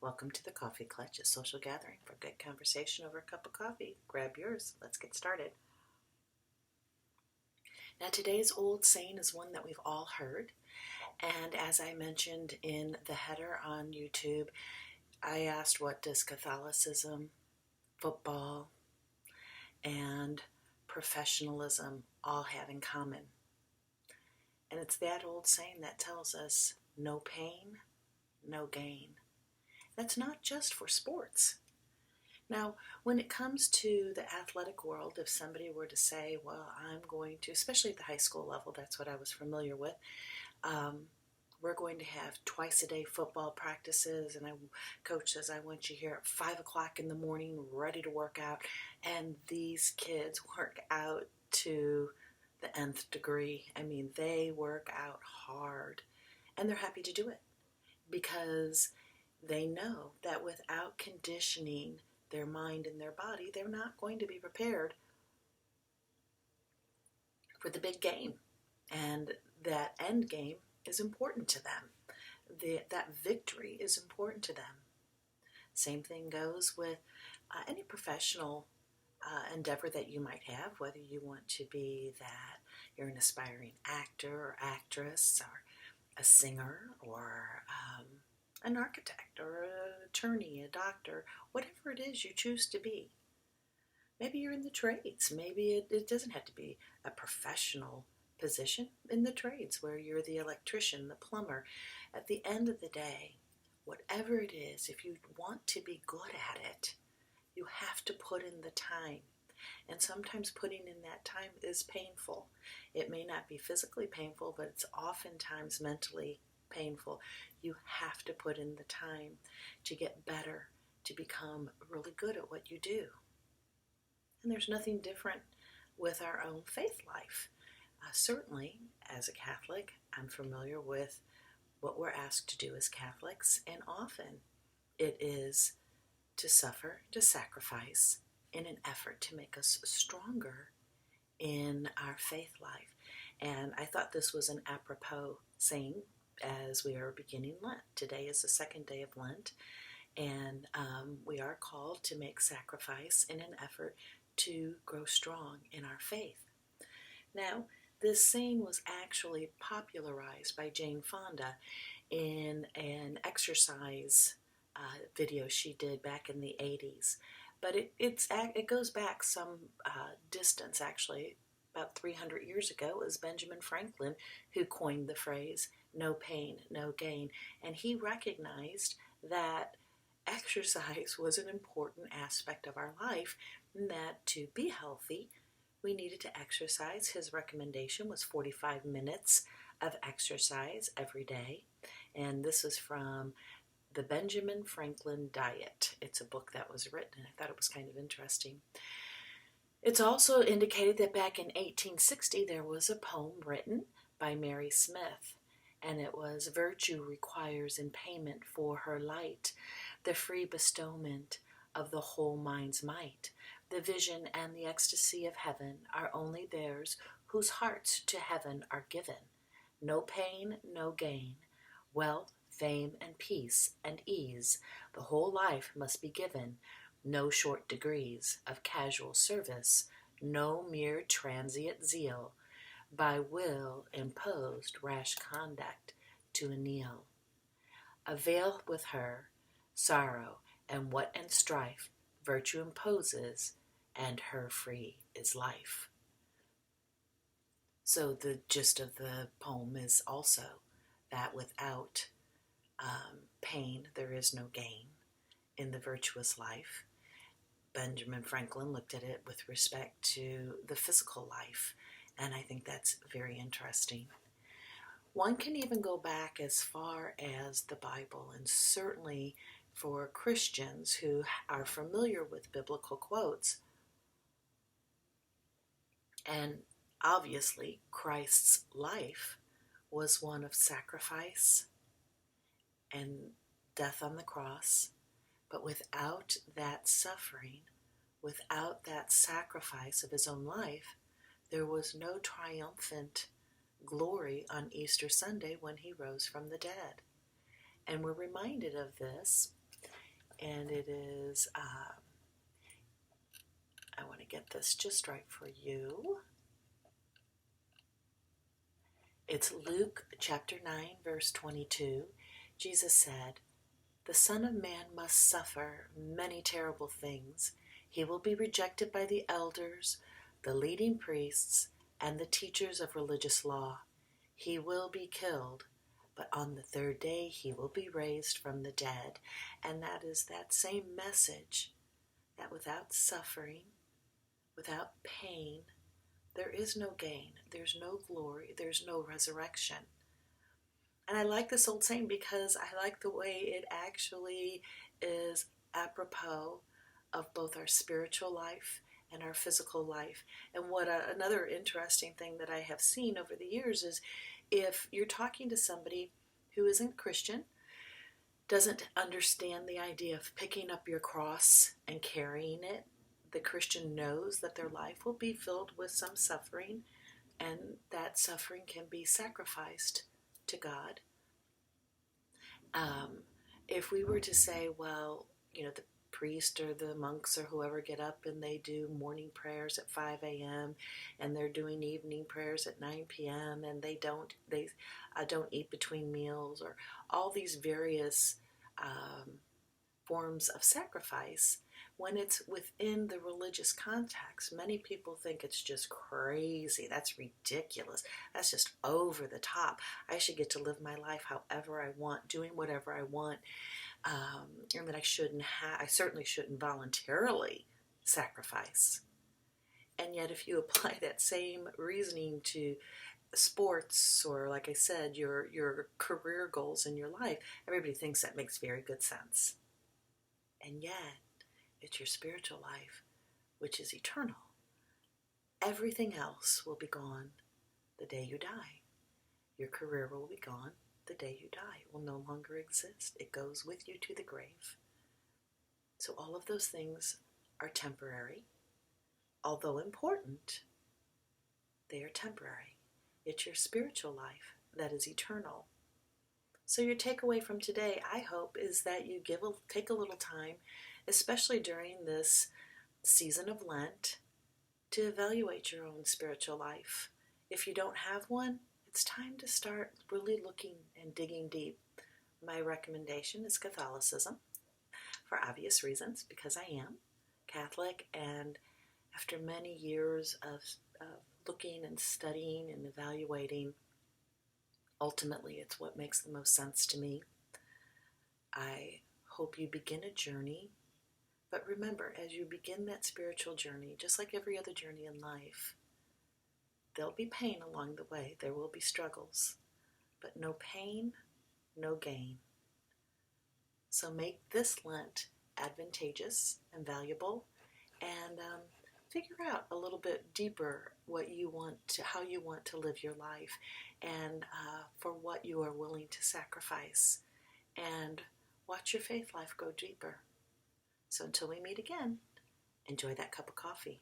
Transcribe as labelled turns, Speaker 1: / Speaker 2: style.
Speaker 1: Welcome to the Coffee Clutch, a social gathering for good conversation over a cup of coffee. Grab yours. Let's get started. Now, today's old saying is one that we've all heard, and as I mentioned in the header on YouTube, I asked, what does Catholicism, football, and professionalism all have in common? And it's that old saying that tells us no pain, no gain. That's not just for sports. Now, when it comes to the athletic world, if somebody were to say, well, I'm going to, especially at the high school level, that's what I was familiar with, we're going to have twice-a-day football practices, and coach says, I want you here at 5 o'clock in the morning, ready to work out, and these kids work out to the nth degree. I mean, they work out hard, and they're happy to do it because they know that without conditioning their mind and their body, they're not going to be prepared for the big game. And that end game is important to them. That victory is important to them. Same thing goes with any professional endeavor that you might have, whether you want to be that you're an aspiring actor or actress or a singer or an architect or an attorney, a doctor, whatever it is you choose to be. Maybe you're in the trades. Maybe it doesn't have to be a professional position in the trades where you're the electrician, the plumber. At the end of the day, whatever it is, if you want to be good at it, you have to put in the time. And sometimes putting in that time is painful. It may not be physically painful, but it's oftentimes mentally painful. You have to put in the time to get better, to become really good at what you do. And there's nothing different with our own faith life. Certainly, as a Catholic, I'm familiar with what we're asked to do as Catholics, and often it is to suffer, to sacrifice in an effort to make us stronger in our faith life. And I thought this was an apropos saying as we are beginning Lent. Today is the second day of Lent, and we are called to make sacrifice in an effort to grow strong in our faith. Now, this saying was actually popularized by Jane Fonda in an exercise video she did back in the 80s. But it goes back some distance, actually. About 300 years ago, it was Benjamin Franklin who coined the phrase, no pain, no gain. And he recognized that exercise was an important aspect of our life, and that to be healthy, we needed to exercise. His recommendation was 45 minutes of exercise every day. And this is from the Benjamin Franklin Diet. It's a book that was written, and I thought it was kind of interesting. It's also indicated that back in 1860 there was a poem written by Mary Smith, and it was, virtue requires in payment for her light the free bestowment of the whole mind's might. The vision and the ecstasy of heaven are only theirs whose hearts to heaven are given. No pain, no gain, wealth, fame, and peace, and ease, the whole life must be given, no short degrees of casual service, no mere transient zeal, by will imposed rash conduct to anneal. Avail with her sorrow, and what and strife virtue imposes, and her free is life. So the gist of the poem is also that without pain, there is no gain in the virtuous life. Benjamin Franklin looked at it with respect to the physical life, and I think that's very interesting. One can even go back as far as the Bible, and certainly for Christians who are familiar with biblical quotes, and obviously Christ's life was one of sacrifice and death on the cross. But without that suffering, without that sacrifice of his own life, there was no triumphant glory on Easter Sunday when he rose from the dead. And we're reminded of this and it is, I want to get this just right for you. It's Luke chapter 9, verse 22. Jesus said, "The Son of Man must suffer many terrible things. He will be rejected by the elders, the leading priests, and the teachers of religious law. He will be killed, but on the third day he will be raised from the dead." And that is that same message, that without suffering, without pain, there is no gain, there's no glory, there's no resurrection. And I like this old saying because I like the way it actually is apropos of both our spiritual life and our physical life. And what another interesting thing that I have seen over the years is if you're talking to somebody who isn't Christian, doesn't understand the idea of picking up your cross and carrying it, the Christian knows that their life will be filled with some suffering, and that suffering can be sacrificed to God. If we were to say, well, the priest or the monks or whoever get up and they do morning prayers at 5 a.m. and they're doing evening prayers at 9 p.m. and they don't eat between meals, or all these various forms of sacrifice, when it's within the religious context, many people think it's just crazy. That's ridiculous. That's just over the top. I should get to live my life however I want, doing whatever I want, and that I certainly shouldn't voluntarily sacrifice. And yet if you apply that same reasoning to sports, or like I said, your career goals in your life, everybody thinks that makes very good sense. And yet, it's your spiritual life, which is eternal. Everything else will be gone the day you die. Your career will be gone the day you die. It will no longer exist. It goes with you to the grave. So all of those things are temporary. Although important, they are temporary. It's your spiritual life that is eternal. So your takeaway from today, I hope, is that you take a little time, especially during this season of Lent, to evaluate your own spiritual life. If you don't have one, it's time to start really looking and digging deep. My recommendation is Catholicism, for obvious reasons, because I am Catholic, and after many years of looking and studying and evaluating, ultimately it's what makes the most sense to me. I hope you begin a journey. But remember, as you begin that spiritual journey, just like every other journey in life, there'll be pain along the way. There will be struggles. But no pain, no gain. So make this Lent advantageous and valuable, and figure out a little bit deeper how you want to live your life, and for what you are willing to sacrifice. And watch your faith life go deeper. So until we meet again, enjoy that cup of coffee.